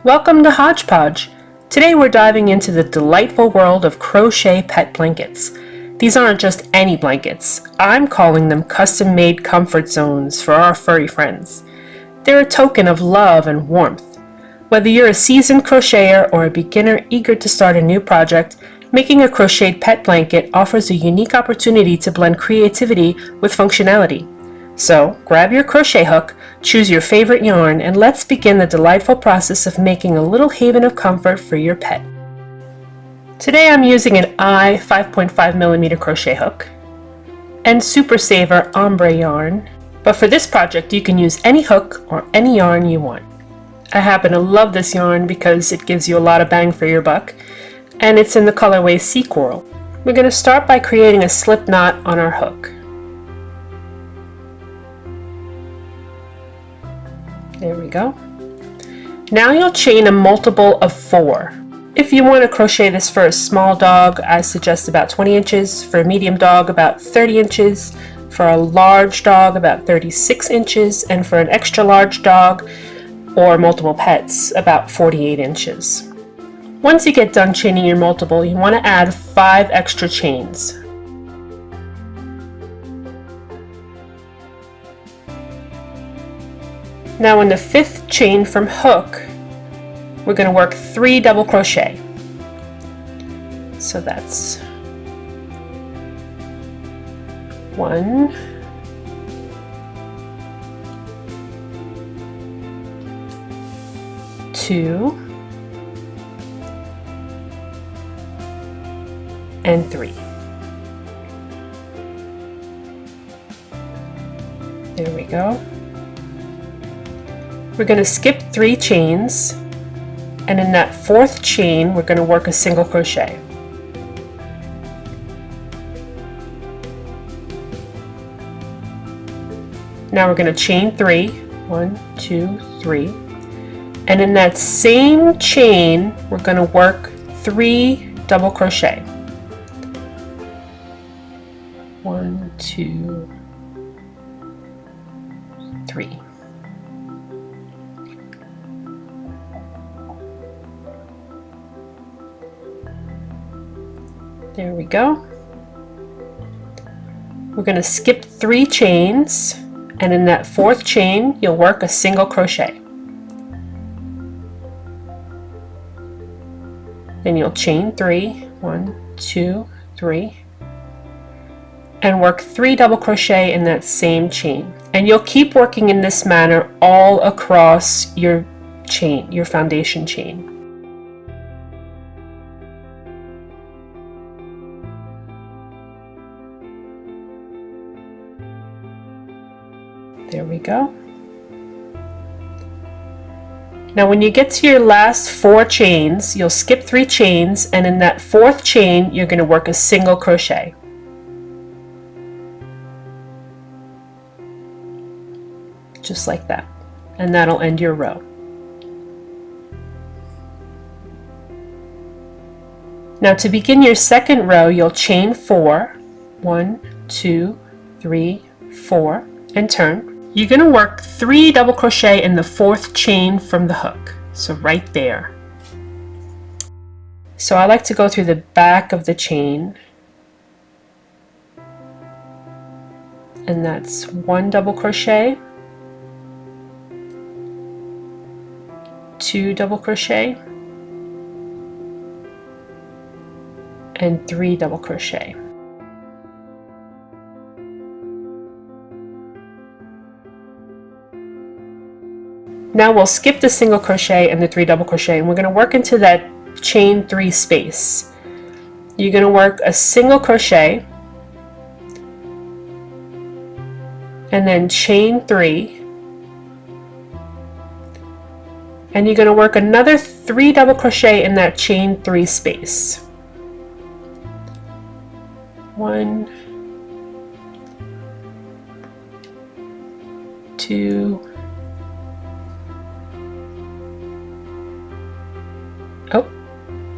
Welcome to HodgePodge. Today we're diving into the delightful world of crochet pet blankets. These aren't just any blankets. I'm calling them custom-made comfort zones for our furry friends. They're a token of love and warmth. Whether you're a seasoned crocheter or a beginner eager to start a new project, making a crocheted pet blanket offers a unique opportunity to blend creativity with functionality. So, grab your crochet hook, choose your favorite yarn, and let's begin the delightful process of making a little haven of comfort for your pet. Today I'm using an I 5.5mm crochet hook and Super Saver ombre yarn, but for this project you can use any hook or any yarn you want. I happen to love this yarn because it gives you a lot of bang for your buck, and it's in the colorway Sea Coral. We're going to start by creating a slip knot on our hook. There we go. Now you'll chain a multiple of 4. If you want to crochet this for a small dog, I suggest about 20 inches, for a medium dog about 30 inches, for a large dog about 36 inches, and for an extra large dog or multiple pets about 48 inches. Once you get done chaining your multiple, you want to add 5 extra chains. Now in the 5th chain from hook, we're going to work 3 double crochet. So that's 1, 2, and 3. There we go. We're going to skip 3 chains, and in that 4th chain we're going to work a single crochet. Now we're going to chain 3, 1, 2, 3, and in that same chain we're going to work 3 double crochet. 1, 2, 3. There we go. We're going to skip 3 chains, and in that 4th chain you'll work a single crochet. Then you'll chain 3, 1, 2, 3, and work 3 double crochet in that same chain. And you'll keep working in this manner all across your chain, your foundation chain. There we go. Now when you get to your last 4 chains, you'll skip 3 chains, and in that 4th chain you're going to work a single crochet. Just like that. And that'll end your row. Now to begin your 2nd row, you'll chain 4, 1, 2, 3, 4, and turn. You're going to work 3 double crochet in the 4th chain from the hook, so right there. So I like to go through the back of the chain, and that's 1 double crochet, 2 double crochet, and 3 double crochet. Now we'll skip the single crochet and the 3 double crochet, and we're going to work into that chain 3 space. You're going to work a single crochet, and then chain 3, and you're going to work another 3 double crochet in that chain 3 space. 1, 2, oh,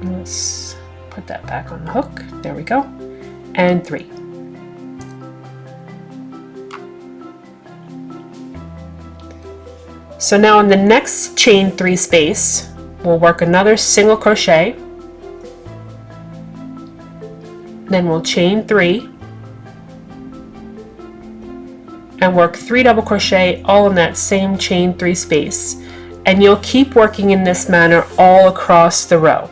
let's put that back on the hook. There we go. And 3. So now in the next chain 3 space, we'll work another single crochet, then we'll chain 3 and work 3 double crochet all in that same chain 3 space, and you'll keep working in this manner all across the row.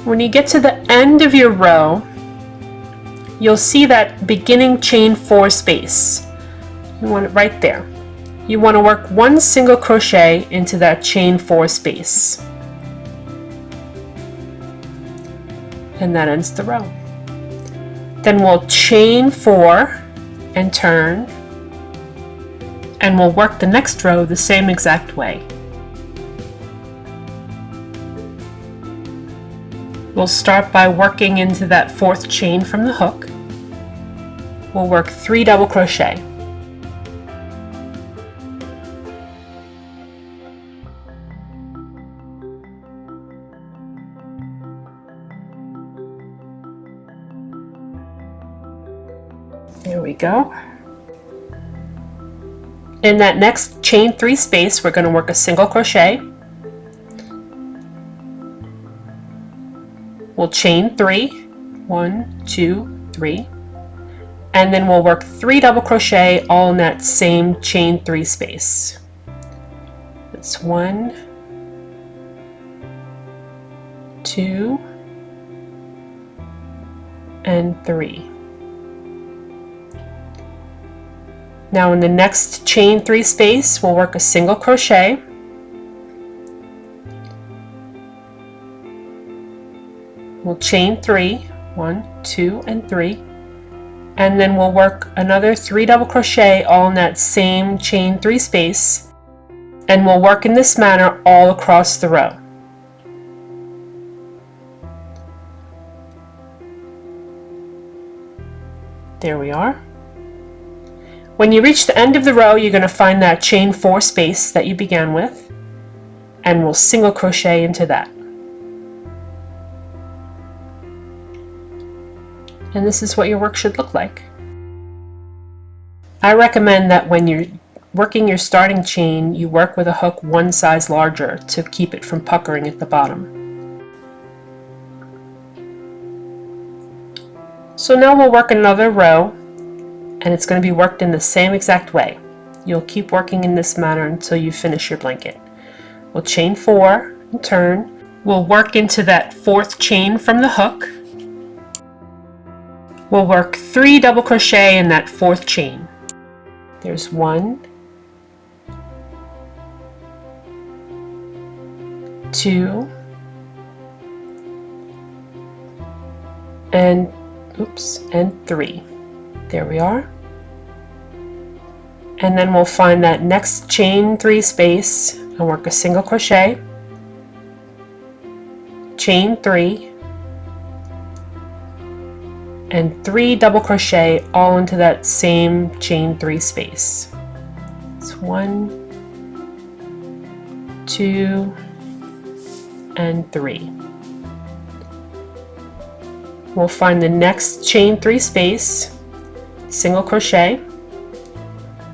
When you get to the end of your row, you'll see that beginning chain 4 space. You want it right there. You want to work 1 single crochet into that chain 4 space. And that ends the row. Then we'll chain 4 and turn, and we'll work the next row the same exact way. We'll start by working into that 4th chain from the hook. We'll work 3 double crochet. There we go. In that next chain 3 space, we're going to work a single crochet. We'll chain 3, 1, 2, 3, and then we'll work 3 double crochet all in that same chain 3 space. That's 1, 2, and 3. Now in the next chain 3 space, we'll work a single crochet. We'll chain 3, 1, 2, and 3, and then we'll work another 3 double crochet all in that same chain 3 space, and we'll work in this manner all across the row. There we are. When you reach the end of the row, you're going to find that chain 4 space that you began with, and we'll single crochet into that. And this is what your work should look like. I recommend that when you're working your starting chain, you work with a hook 1 size larger to keep it from puckering at the bottom. So now we'll work another row, and it's going to be worked in the same exact way. You'll keep working in this manner until you finish your blanket. We'll chain 4 and turn. We'll work into that 4th chain from the hook. We'll work 3 double crochet in that 4th chain. There's 1, 2, and 3. There we are. And then we'll find that next chain 3 space and work a single crochet, chain 3, and 3 double crochet all into that same chain 3 space. It's 1, 2, and 3. We'll find the next chain 3 space, single crochet,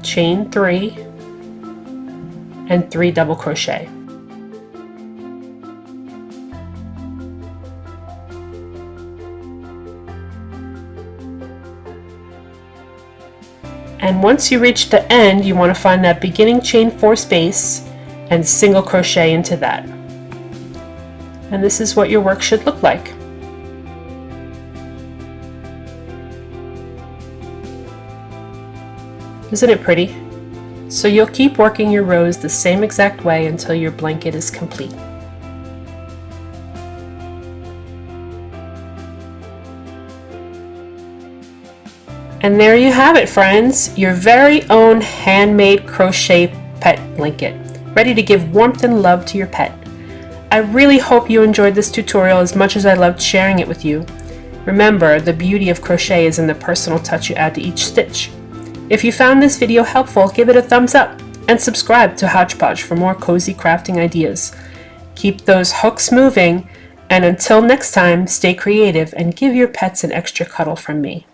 chain 3, and 3 double crochet. And once you reach the end, you want to find that beginning chain 4 space and single crochet into that. And this is what your work should look like. Isn't it pretty? So you'll keep working your rows the same exact way until your blanket is complete. And there you have it, friends, your very own handmade crochet pet blanket, ready to give warmth and love to your pet. I really hope you enjoyed this tutorial as much as I loved sharing it with you. Remember, the beauty of crochet is in the personal touch you add to each stitch. If you found this video helpful, give it a thumbs up and subscribe to HodgePodge for more cozy crafting ideas. Keep those hooks moving, and until next time, stay creative and give your pets an extra cuddle from me.